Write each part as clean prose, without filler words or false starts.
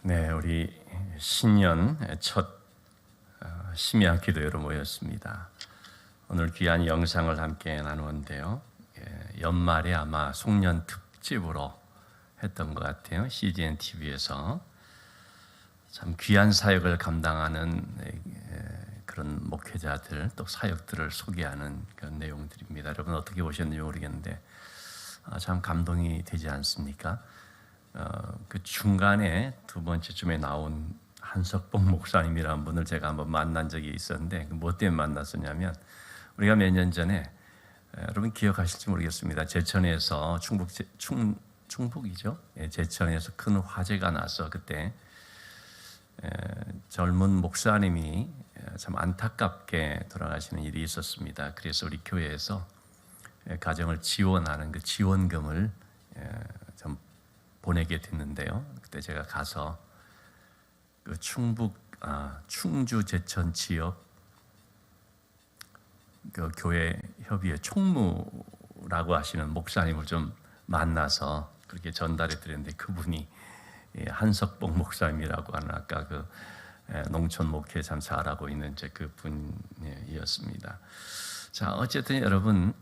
네, 우리 신년 첫 심야 기도회로 모였습니다. 오늘 귀한 영상을 함께 나누는데요. 연말에 아마 송년 특집으로 했던 것 같아요. CGN TV에서 참 귀한 사역을 감당하는 그런 목회자들 또 사역들을 소개하는 그런 내용들입니다. 여러분 어떻게 보셨는지 모르겠는데 참 감동이 되지 않습니까? 그 중간에 두 번째쯤에 나온 한석봉 목사님이라는 분을 제가 한번 만난 적이 있었는데 뭐 때문에 만났었냐면 우리가 몇 년 전에 여러분 기억하실지 모르겠습니다. 제천에서 충북이죠. 제천에서 큰 화재가 나서 그때 젊은 목사님이 참 안타깝게 돌아가시는 일이 있었습니다. 그래서 우리 교회에서 가정을 지원하는 그 지원금을 좀 보내게 됐는데요. 그때 제가 가서 그 충주 제천 지역 그 교회 협의회 총무라고 하시는 목사님을 좀 만나서 그렇게 전달해 드렸는데 그분이 한석봉 목사님이라고 하는 아까 그 농촌 목회 참 잘하고 있는 그 분이었습니다. 자, 어쨌든 여러분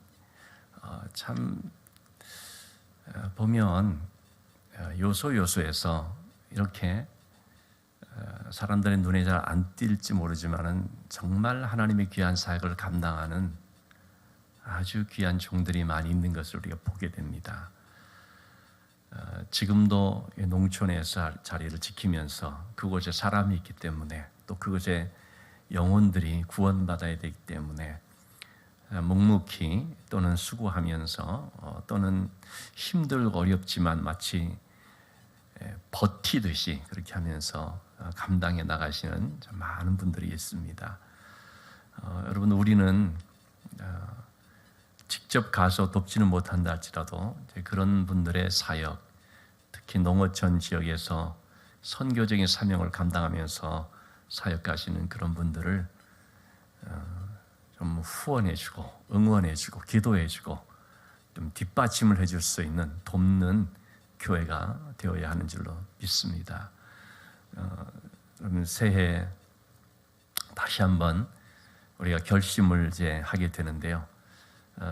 참 보면 요소에서 이렇게 사람들의 눈에 잘 안 띌지 모르지만은 정말 하나님의 귀한 사역을 감당하는 아주 귀한 종들이 많이 있는 것을 우리가 보게 됩니다. 지금도 농촌에서 자리를 지키면서 그곳에 사람이 있기 때문에 또 그곳에 영혼들이 구원받아야 되기 때문에 묵묵히 또는 수고하면서 또는 힘들고 어렵지만 마치 버티듯이 그렇게 하면서 감당해 나가시는 많은 분들이 있습니다. 여러분 우리는 직접 가서 돕지는 못한다 할지라도 그런 분들의 사역, 특히 농어촌 지역에서 선교적인 사명을 감당하면서 사역하시는 그런 분들을 좀 후원해주고 응원해주고 기도해주고 좀 뒷받침을 해줄 수 있는 돕는 교회가 되어야 하는 줄로 믿습니다. 그러면 새해 다시 한번 우리가 결심을 이제 하게 되는데요.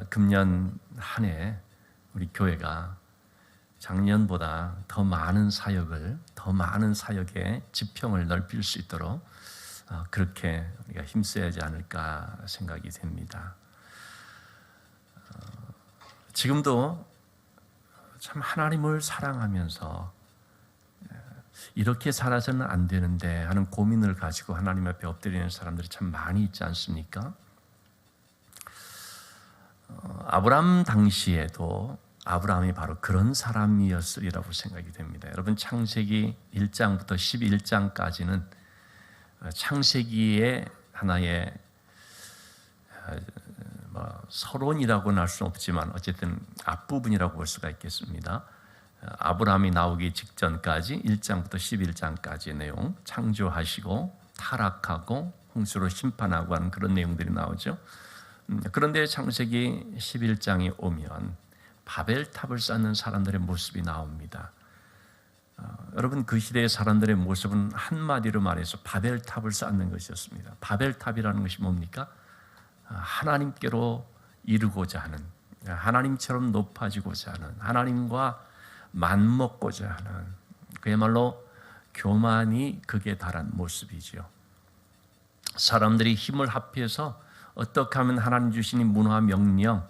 금년 한 해 우리 교회가 작년보다 더 많은 사역의 지평을 넓힐 수 있도록 그렇게 우리가 힘써야 하지 않을까 생각이 됩니다. 지금도 참 하나님을 사랑하면서 이렇게 살아서는 안 되는데 하는 고민을 가지고 하나님 앞에 엎드리는 사람들이 참 많이 있지 않습니까? 아브라함 당시에도 아브라함이 바로 그런 사람이었으리라고 생각이 됩니다. 여러분 창세기 1장부터 11장까지는 창세기의 하나의 서론이라고는 할 수는 없지만 어쨌든 앞부분이라고 볼 수가 있겠습니다. 아브라함이 나오기 직전까지 1장부터 11장까지의 내용, 창조하시고 타락하고 홍수로 심판하고 하는 그런 내용들이 나오죠. 그런데 창세기 11장에 오면 바벨탑을 쌓는 사람들의 모습이 나옵니다. 여러분 그 시대의 사람들의 모습은 한마디로 말해서 바벨탑을 쌓는 것이었습니다. 바벨탑이라는 것이 뭡니까? 하나님께로 이르고자 하는, 하나님처럼 높아지고자 하는, 하나님과 맞먹고자 하는 그야말로 교만이 극에 달한 모습이지요. 사람들이 힘을 합해서 어떻게 하면 하나님 주신 문화 명령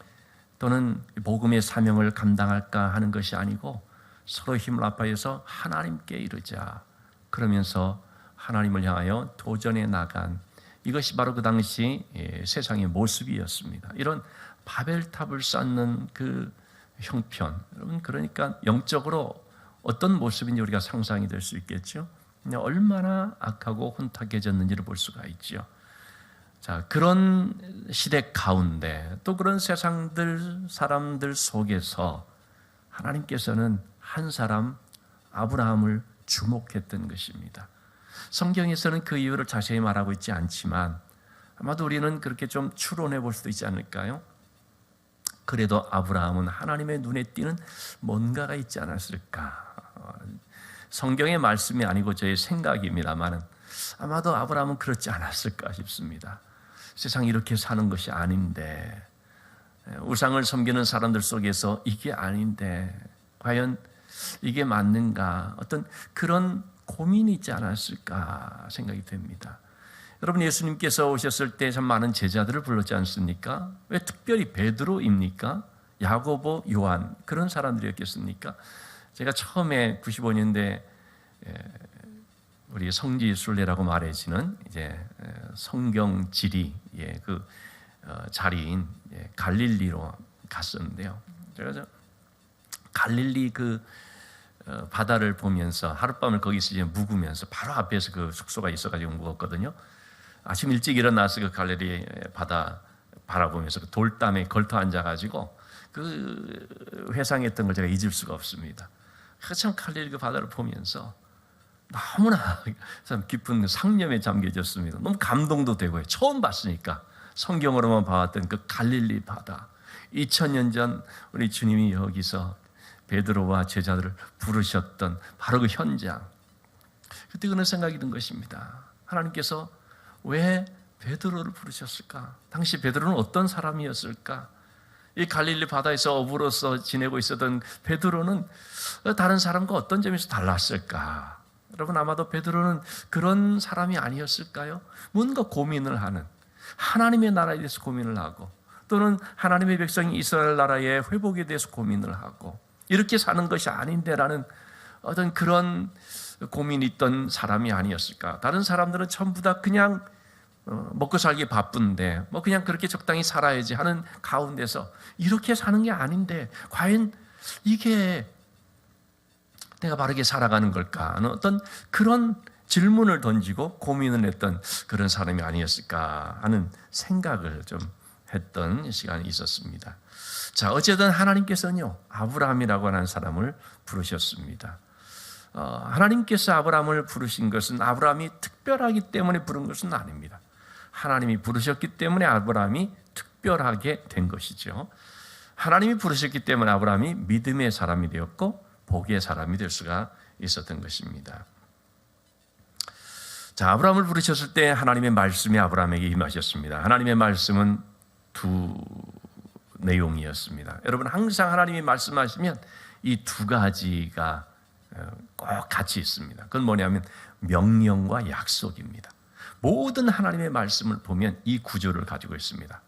또는 복음의 사명을 감당할까 하는 것이 아니고 서로 힘을 합해서 하나님께 이르자 그러면서 하나님을 향하여 도전해 나간 이것이 바로 그 당시 세상의 모습이었습니다. 이런 바벨탑을 쌓는 그 형편, 여러분 그러니까 영적으로 어떤 모습인지 우리가 상상이 될 수 있겠죠. 얼마나 악하고 혼탁해졌는지를 볼 수가 있죠. 자, 그런 시대 가운데 또 그런 사람들 속에서 하나님께서는 한 사람 아브라함을 주목했던 것입니다. 성경에서는 그 이유를 자세히 말하고 있지 않지만 아마도 우리는 그렇게 좀 추론해 볼 수도 있지 않을까요? 그래도 아브라함은 하나님의 눈에 띄는 뭔가가 있지 않았을까? 성경의 말씀이 아니고 저의 생각입니다만은 아마도 아브라함은 그렇지 않았을까 싶습니다. 세상 이렇게 사는 것이 아닌데, 우상을 섬기는 사람들 속에서 이게 아닌데 과연 이게 맞는가, 어떤 그런 고민이 있지 않았을까 생각이 됩니다. 여러분, 예수님께서 오셨을 때 참 많은 제자들을 불렀지 않습니까? 왜 특별히 베드로입니까? 야고보, 요한, 그런 사람들이었겠습니까? 제가 처음에 95년대 우리 성지순례라고 말해지는 이제 성경 지리 그 자리인 갈릴리로 갔었는데요. 제가 갈릴리 그 바다를 보면서 하룻밤을 거기서 이제 묵으면서 바로 앞에서 그 숙소가 있어가지고 묵었거든요. 아침 일찍 일어나서 그 갈릴리 바다 바라보면서 그 돌담에 걸터 앉아가지고 그 회상했던 걸 제가 잊을 수가 없습니다. 참 갈릴리 그 바다를 보면서 너무나 참 깊은 상념에 잠겨졌습니다. 너무 감동도 되고요. 처음 봤으니까 성경으로만 봐왔던 그 갈릴리 바다, 2000년 전 우리 주님이 여기서 베드로와 제자들을 부르셨던 바로 그 현장, 그때 그런 생각이 든 것입니다. 하나님께서 왜 베드로를 부르셨을까? 당시 베드로는 어떤 사람이었을까? 이 갈릴리 바다에서 어부로서 지내고 있었던 베드로는 다른 사람과 어떤 점에서 달랐을까? 여러분, 아마도 베드로는 그런 사람이 아니었을까요? 뭔가 고민을 하는, 하나님의 나라에 대해서 고민을 하고, 또는 하나님의 백성이 이스라엘 나라의 회복에 대해서 고민을 하고, 이렇게 사는 것이 아닌데라는 어떤 그런 고민이 있던 사람이 아니었을까? 다른 사람들은 전부 다 그냥 먹고 살기 바쁜데 뭐 그냥 그렇게 적당히 살아야지 하는 가운데서 이렇게 사는 게 아닌데 과연 이게 내가 바르게 살아가는 걸까 하는 어떤 그런 질문을 던지고 고민을 했던 그런 사람이 아니었을까 하는 생각을 좀 했던 시간이 있었습니다. 자, 어쨌든 하나님께서는요, 아브라함이라고 하는 사람을 부르셨습니다. 하나님께서 아브라함을 부르신 것은 아브라함이 특별하기 때문에 부른 것은 아닙니다. 하나님이 부르셨기 때문에 아브라함이 특별하게 된 것이죠. 하나님이 부르셨기 때문에 아브라함이 믿음의 사람이 되었고 복의 사람이 될 수가 있었던 것입니다. 자, 아브라함을 부르셨을 때 하나님의 말씀이 아브라함에게 임하셨습니다. 하나님의 말씀은 두 내용이었습니다. 여러분, 항상 하나님이 말씀하시면 이 두 가지가 꼭 같이 있습니다. 그건 뭐냐면 명령과 약속입니다. 모든 하나님의 말씀을 보면 이 구조를 가지고 있습니다.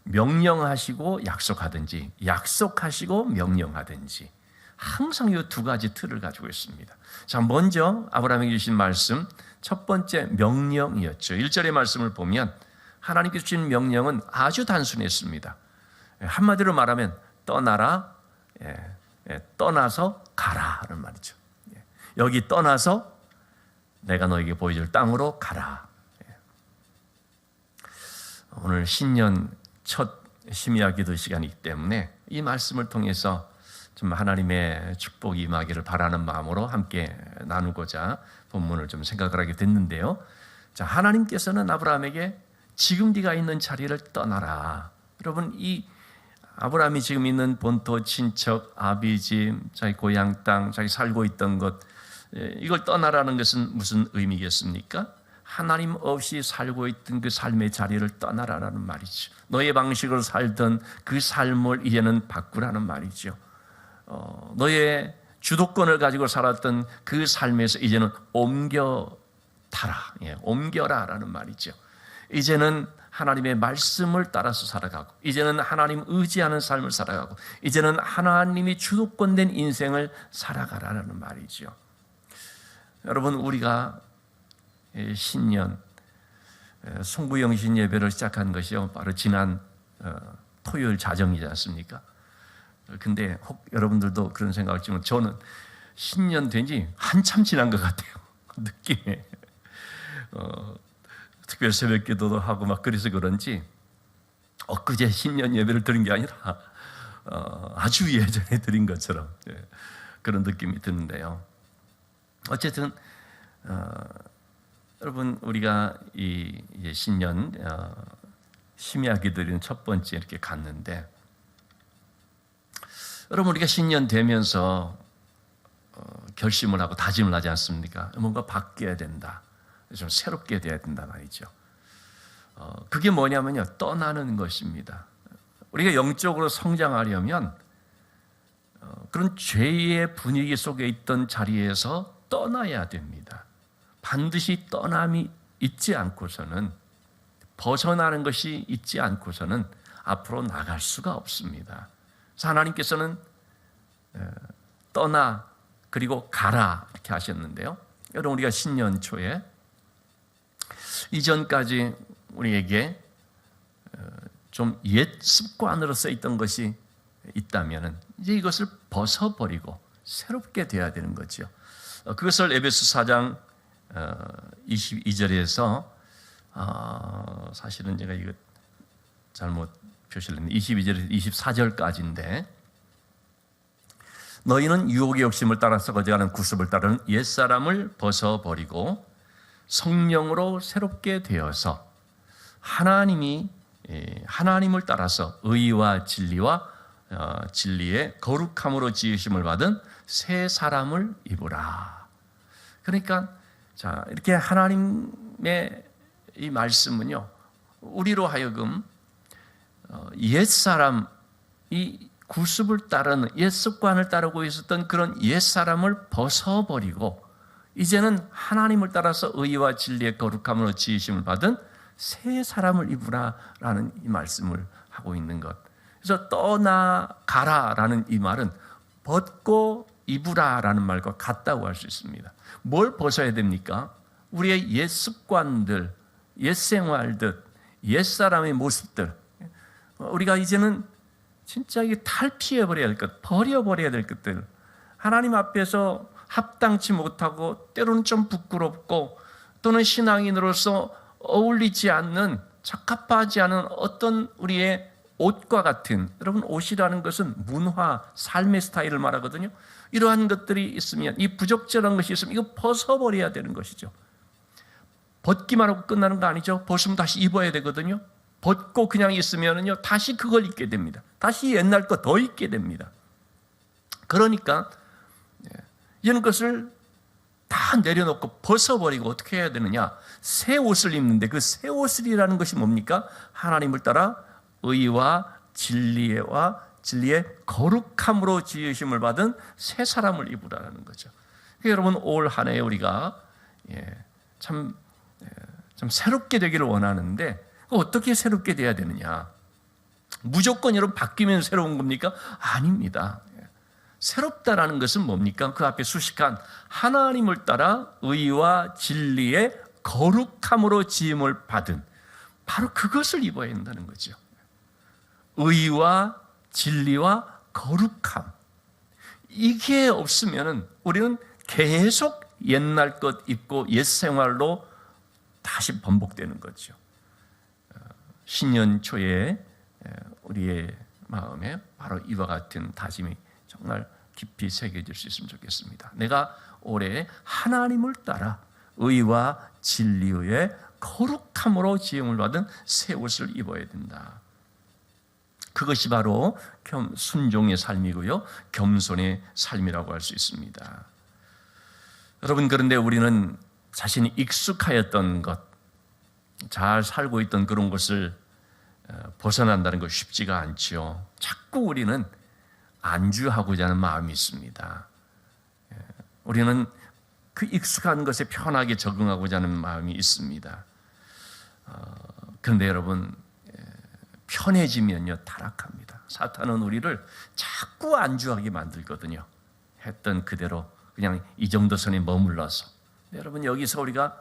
명령하시고 약속하든지, 약속하시고 명령하든지, 항상 이 두 가지 틀을 가지고 있습니다. 자, 먼저 아브라함에게 주신 말씀, 첫 번째 명령이었죠. 1절의 말씀을 보면 하나님께서 주신 명령은 아주 단순했습니다. 한마디로 말하면 떠나라, 떠나서 가라 하는 말이죠. 여기 떠나서 내가 너에게 보여줄 땅으로 가라. 오늘 신년 첫 심야 기도 시간이기 때문에 이 말씀을 통해서 좀 하나님의 축복이 임하기를 바라는 마음으로 함께 나누고자 본문을 좀 생각을 하게 됐는데요. 자, 하나님께서는 아브라함에게 지금 네가 있는 자리를 떠나라. 여러분, 이 아브라함이 지금 있는 본토, 친척, 아비집, 자기 고향 땅, 자기 살고 있던 것, 이걸 떠나라는 것은 무슨 의미겠습니까? 하나님 없이 살고 있던 그 삶의 자리를 떠나라는 말이죠. 너의 방식으로 살던 그 삶을 이제는 바꾸라는 말이죠. 너의 주도권을 가지고 살았던 그 삶에서 이제는 옮겨라라는 말이죠. 이제는 하나님의 말씀을 따라서 살아가고, 이제는 하나님 의지하는 삶을 살아가고, 이제는 하나님이 주도권된 인생을 살아가라는 말이죠. 여러분, 우리가 신년 송구영신 예배를 시작한 것이요, 바로 지난 토요일 자정이지 않습니까? 근데 혹 여러분들도 그런 생각을 지금, 저는 신년 된 지 한참 지난 것 같아요. 느낌에. 특별 새벽 기도도 하고 막 그래서 그런지 엊그제 신년 예배를 드린 게 아니라 아주 예전에 드린 것처럼 그런 느낌이 드는데요. 어쨌든 여러분, 우리가 이 신년 심야 기도는 첫 번째 이렇게 갔는데, 여러분, 우리가 신년 되면서 결심을 하고 다짐을 하지 않습니까? 뭔가 바뀌어야 된다. 좀 새롭게 돼야 된다 말이죠. 그게 뭐냐면요, 떠나는 것입니다. 우리가 영적으로 성장하려면 그런 죄의 분위기 속에 있던 자리에서 떠나야 됩니다. 반드시 떠남이 있지 않고서는, 벗어나는 것이 있지 않고서는 앞으로 나갈 수가 없습니다. 그래서 하나님께서는 떠나 그리고 가라 이렇게 하셨는데요. 여러분, 우리가 신년 초에 이전까지 우리에게 좀 옛 습관으로 쓰였던 것이 있다면 이제 이것을 벗어버리고 새롭게 돼야 되는 거죠. 그것을 에베소 4장 22절에서 사실은 제가 이거 잘못 표시를 했는데 22절에서 24절까지인데, 너희는 유혹의 욕심을 따라서 거저가는 구습을 따르는 옛사람을 벗어버리고 성령으로 새롭게 되어서 하나님을 따라서 의와 진리의 거룩함으로 지으심을 받은 새 사람을 입으라. 그러니까 자, 이렇게 하나님의 이 말씀은요, 우리로 하여금 옛사람, 이 구습을 따르는 옛 습관을 따르고 있었던 그런 옛사람을 벗어버리고 이제는 하나님을 따라서 의와 진리의 거룩함으로 지으심을 받은 새 사람을 입으라라는 이 말씀을 하고 있는 것. 그래서 떠나가라라는 이 말은 벗고 입으라라는 말과 같다고 할 수 있습니다. 뭘 벗어야 됩니까? 우리의 옛 습관들, 옛 생활들, 옛 사람의 모습들. 우리가 이제는 진짜 이게 탈피해버려야 될 것, 버려버려야 될 것들, 하나님 앞에서 합당치 못하고 때로는 좀 부끄럽고 또는 신앙인으로서 어울리지 않는, 적합하지 않은 어떤 우리의 옷과 같은, 여러분 옷이라는 것은 문화, 삶의 스타일을 말하거든요. 이러한 것들이 있으면, 이 부적절한 것이 있으면 이거 벗어버려야 되는 것이죠. 벗기만 하고 끝나는 거 아니죠. 벗으면 다시 입어야 되거든요. 벗고 그냥 있으면요 다시 그걸 입게 됩니다. 다시 옛날 거 더 입게 됩니다. 그러니까 이런 것을 다 내려놓고 벗어버리고 어떻게 해야 되느냐? 새 옷을 입는데 그 새 옷이라는 것이 뭡니까? 하나님을 따라 의와 진리의 거룩함으로 지으심을 받은 새 사람을 입으라는 거죠. 여러분, 올 한 해 우리가 참 새롭게 되기를 원하는데 어떻게 새롭게 돼야 되느냐? 무조건 여러분 바뀌면 새로운 겁니까? 아닙니다. 새롭다라는 것은 뭡니까? 그 앞에 수식한 하나님을 따라 의와 진리의 거룩함으로 지음을 받은, 바로 그것을 입어야 한다는 거죠. 의와 진리와 거룩함, 이게 없으면 우리는 계속 옛날 것 입고 옛 생활로 다시 반복되는 거죠. 신년 초에 우리의 마음에 바로 이와 같은 다짐이 정말 깊이 새겨질 수 있으면 좋겠습니다. 내가 올해 하나님을 따라 의와 진리의 거룩함으로 지음을 받은 새 옷을 입어야 된다. 그것이 바로 순종의 삶이고요, 겸손의 삶이라고 할 수 있습니다. 여러분, 그런데 우리는 자신이 익숙하였던 것, 잘 살고 있던 그런 것을 벗어난다는 것 쉽지가 않죠. 자꾸 우리는 안주하고자 하는 마음이 있습니다. 우리는 그 익숙한 것에 편하게 적응하고자 하는 마음이 있습니다. 그런데 여러분, 편해지면요 타락합니다. 사탄은 우리를 자꾸 안주하게 만들거든요. 했던 그대로 그냥 이 정도 선에 머물러서. 여러분, 여기서 우리가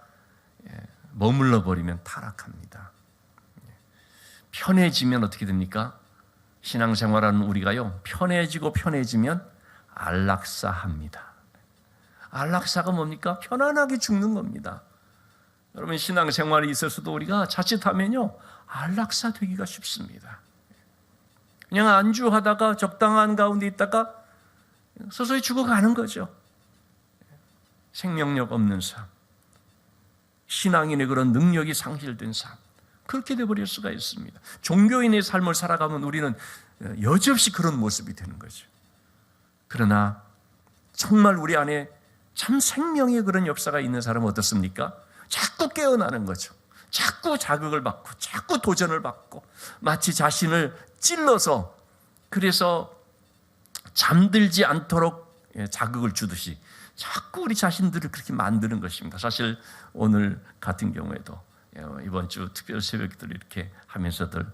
머물러 버리면 타락합니다. 편해지면 어떻게 됩니까? 신앙생활하는 우리가요, 편해지면 안락사합니다. 안락사가 뭡니까? 편안하게 죽는 겁니다. 여러분, 신앙생활이 있어서도 우리가 자칫하면요 안락사 되기가 쉽습니다. 그냥 안주하다가 적당한 가운데 있다가 서서히 죽어가는 거죠. 생명력 없는 삶, 신앙인의 그런 능력이 상실된 삶, 그렇게 되어버릴 수가 있습니다. 종교인의 삶을 살아가면 우리는 여지없이 그런 모습이 되는 거죠. 그러나 정말 우리 안에 참 생명의 그런 역사가 있는 사람은 어떻습니까? 자꾸 깨어나는 거죠. 자꾸 자극을 받고 자꾸 도전을 받고 마치 자신을 찔러서 그래서 잠들지 않도록 자극을 주듯이 자꾸 우리 자신들을 그렇게 만드는 것입니다. 사실 오늘 같은 경우에도 이번 주 특별 새벽기도를 이렇게 하면서들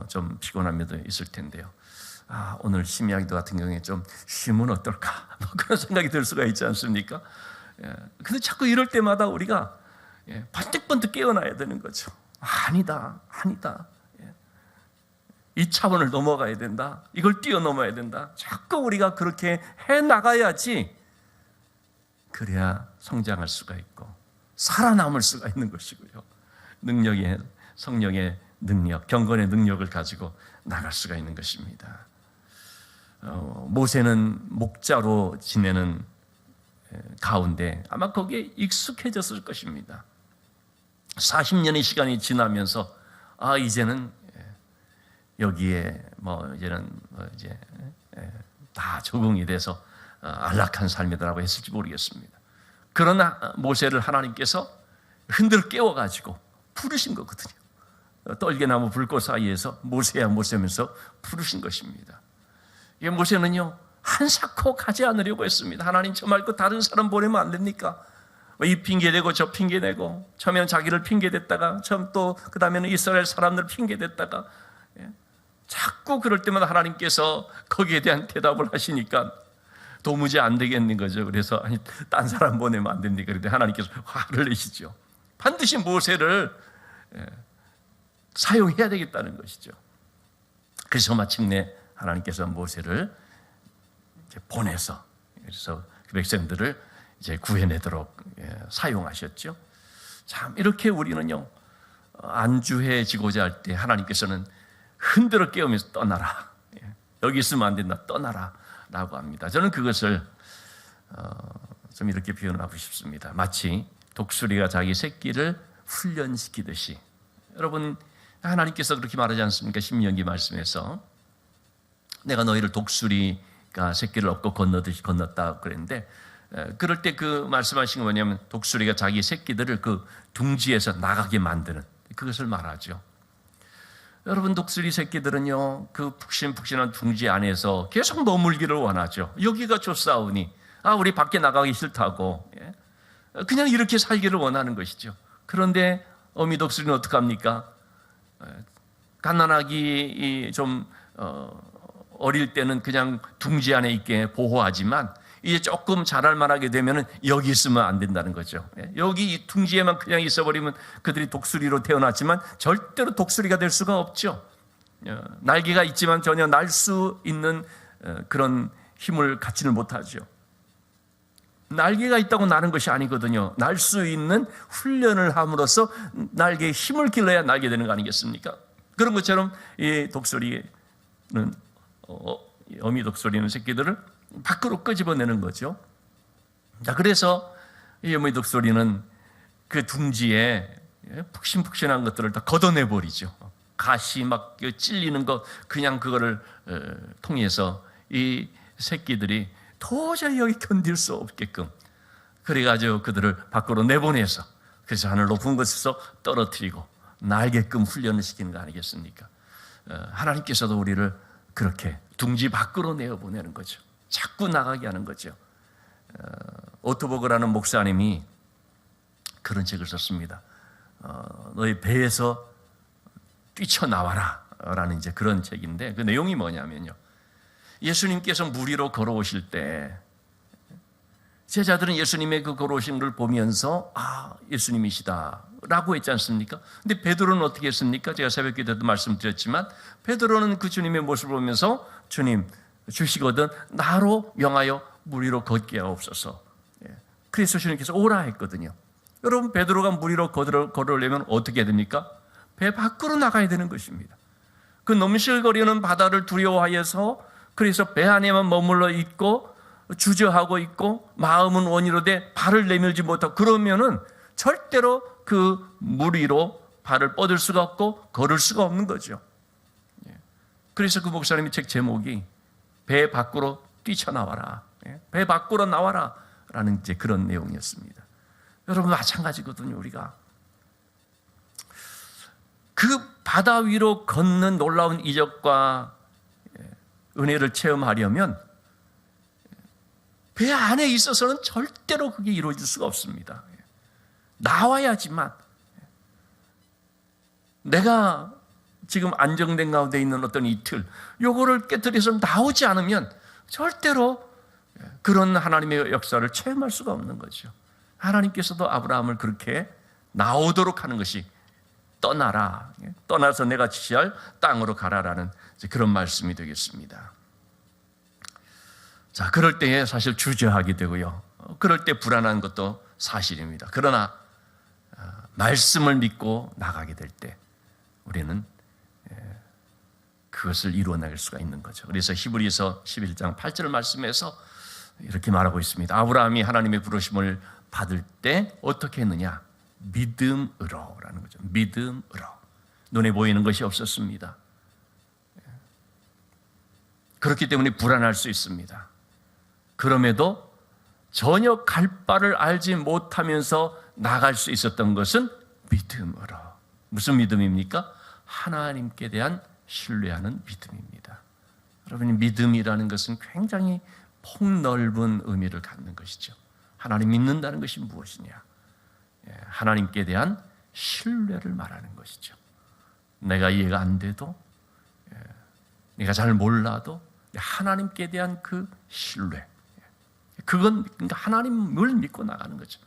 좀 피곤한 면도 있을 텐데요. 오늘 심야기도 같은 경우에 좀 쉬면 어떨까? 그런 생각이 들 수가 있지 않습니까? 근데 자꾸 이럴 때마다 우리가 번뜩번뜩 깨어나야 되는 거죠. 아니다. 이 차원을 넘어가야 된다. 이걸 뛰어넘어야 된다. 자꾸 우리가 그렇게 해나가야지 그래야 성장할 수가 있고 살아남을 수가 있는 것이고요. 성령의 능력, 경건의 능력을 가지고 나갈 수가 있는 것입니다. 모세는 목자로 지내는 가운데 아마 거기에 익숙해졌을 것입니다. 40년의 시간이 지나면서 이제는 여기에 이제 다 적응이 돼서 안락한 삶이라고 했을지 모르겠습니다. 그러나 모세를 하나님께서 흔들어 깨워가지고 부르신 거거든요. 떨개나무 불꽃 사이에서 모세야 모세면서 부르신 것입니다. 모세는요 한사코 가지 않으려고 했습니다. 하나님 저 말고 다른 사람 보내면 안 됩니까? 이 핑계대고 저 핑계대고 처음에는 자기를 핑계댔다가 처음 또 그 다음에는 이스라엘 사람들 핑계댔다가 자꾸 그럴 때마다 하나님께서 거기에 대한 대답을 하시니까 도무지 안 되겠는 거죠. 그래서 딴 사람 보내면 안 됩니까? 그런데 하나님께서 화를 내시죠. 반드시 모세를 사용해야 되겠다는 것이죠. 그래서 마침내 하나님께서 모세를 이제 보내서 그래서 그 백성들을 이제 구해내도록 사용하셨죠. 참 이렇게 우리는요 안주해지고자 할 때 하나님께서는 흔들어 깨우면서 떠나라. 여기 있으면 안 된다. 떠나라. 라고 합니다. 저는 그것을 좀 이렇게 표현하고 싶습니다. 마치 독수리가 자기 새끼를 훈련시키듯이 여러분 하나님께서 그렇게 말하지 않습니까? 신명기 말씀에서 내가 너희를 독수리가 새끼를 업고 건너듯이 건넜다 그랬는데 그럴 때 그 말씀하신 건 뭐냐면 독수리가 자기 새끼들을 그 둥지에서 나가게 만드는 그것을 말하죠. 여러분 독수리 새끼들은요 그 푹신푹신한 둥지 안에서 계속 머물기를 원하죠. 여기가 좋사오니 우리 밖에 나가기 싫다고 그냥 이렇게 살기를 원하는 것이죠. 그런데 어미 독수리는 어떡합니까? 갓난아기 좀 어릴 때는 그냥 둥지 안에 있게 보호하지만 이제 조금 자랄 만하게 되면은 여기 있으면 안 된다는 거죠. 여기 이 둥지에만 그냥 있어버리면 그들이 독수리로 태어났지만 절대로 독수리가 될 수가 없죠. 날개가 있지만 전혀 날 수 있는 그런 힘을 갖지는 못하죠. 날개가 있다고 나는 것이 아니거든요. 날 수 있는 훈련을 함으로써 날개에 힘을 길러야 날게 되는 거 아니겠습니까? 그런 것처럼 이 독수리는 어미 독수리는 새끼들을 밖으로 끄집어내는 거죠. 자, 그래서 이 어미 독수리는 그 둥지에 푹신푹신한 것들을 다 걷어내버리죠. 가시 막 찔리는 거 그냥 그거를 통해서 이 새끼들이 도저히 여기 견딜 수 없게끔 그래가지고 그들을 밖으로 내보내서 그래서 하늘 높은 곳에서 떨어뜨리고 날게끔 훈련을 시키는 거 아니겠습니까? 하나님께서도 우리를 그렇게 둥지 밖으로 내어보내는 거죠. 자꾸 나가게 하는 거죠. 오토버그라는 목사님이 그런 책을 썼습니다. 너희 배에서 뛰쳐나와라 라는 이제 그런 책인데 그 내용이 뭐냐면요. 예수님께서 물 위로 걸어오실 때 제자들은 예수님의 그 걸어오신 걸 보면서 예수님이시다 라고 했지 않습니까? 근데 베드로는 어떻게 했습니까? 제가 새벽 기도 때도 말씀드렸지만 베드로는 그 주님의 모습을 보면서 주님 주시거든 나로 명하여 물 위로 걷게 하옵소서. 그래서 주님께서 오라 했거든요. 여러분 베드로가 물 위로 걸으려면 어떻게 해야 됩니까? 배 밖으로 나가야 되는 것입니다. 그 넘실거리는 바다를 두려워하여서 그래서 배 안에만 머물러 있고 주저하고 있고 마음은 원이로 돼 발을 내밀지 못하고 그러면은 절대로 그 물 위로 발을 뻗을 수가 없고 걸을 수가 없는 거죠. 그래서 그 목사님의 책 제목이 배 밖으로 뛰쳐나와라. 배 밖으로 나와라 라는 이제 그런 내용이었습니다. 여러분 마찬가지거든요. 우리가 그 바다 위로 걷는 놀라운 이적과 은혜를 체험하려면 배 안에 있어서는 절대로 그게 이루어질 수가 없습니다. 나와야지만, 내가 지금 안정된 가운데 있는 어떤 이틀, 요거를 깨뜨려서 나오지 않으면 절대로 그런 하나님의 역사를 체험할 수가 없는 거죠. 하나님께서도 아브라함을 그렇게 나오도록 하는 것이 떠나라, 떠나서 내가 지시할 땅으로 가라라는 그런 말씀이 되겠습니다. 자, 그럴 때에 사실 주저하게 되고요, 그럴 때 불안한 것도 사실입니다. 그러나 말씀을 믿고 나가게 될 때 우리는 그것을 이루어낼 수가 있는 거죠. 그래서 히브리서 11장 8절 말씀에서 이렇게 말하고 있습니다. 아브라함이 하나님의 부르심을 받을 때 어떻게 했느냐? 믿음으로라는 거죠. 믿음으로. 눈에 보이는 것이 없었습니다. 그렇기 때문에 불안할 수 있습니다. 그럼에도 전혀 갈 바를 알지 못하면서 나갈 수 있었던 것은 믿음으로. 무슨 믿음입니까? 하나님께 대한 신뢰하는 믿음입니다. 여러분, 믿음이라는 것은 굉장히 폭넓은 의미를 갖는 것이죠. 하나님 믿는다는 것이 무엇이냐? 하나님께 대한 신뢰를 말하는 것이죠. 내가 이해가 안 돼도, 내가 잘 몰라도 하나님께 대한 그 신뢰, 그건 그러니까 하나님을 믿고 나가는 거죠.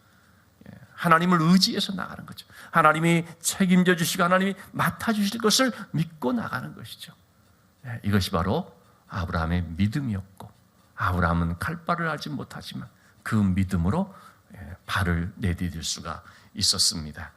하나님을 의지해서 나가는 거죠. 하나님이 책임져 주시고 하나님이 맡아주실 것을 믿고 나가는 것이죠. 이것이 바로 아브라함의 믿음이었고, 아브라함은 갈 바를 알지 못하지만 그 믿음으로 발을 내디딜 수가 있었습니다.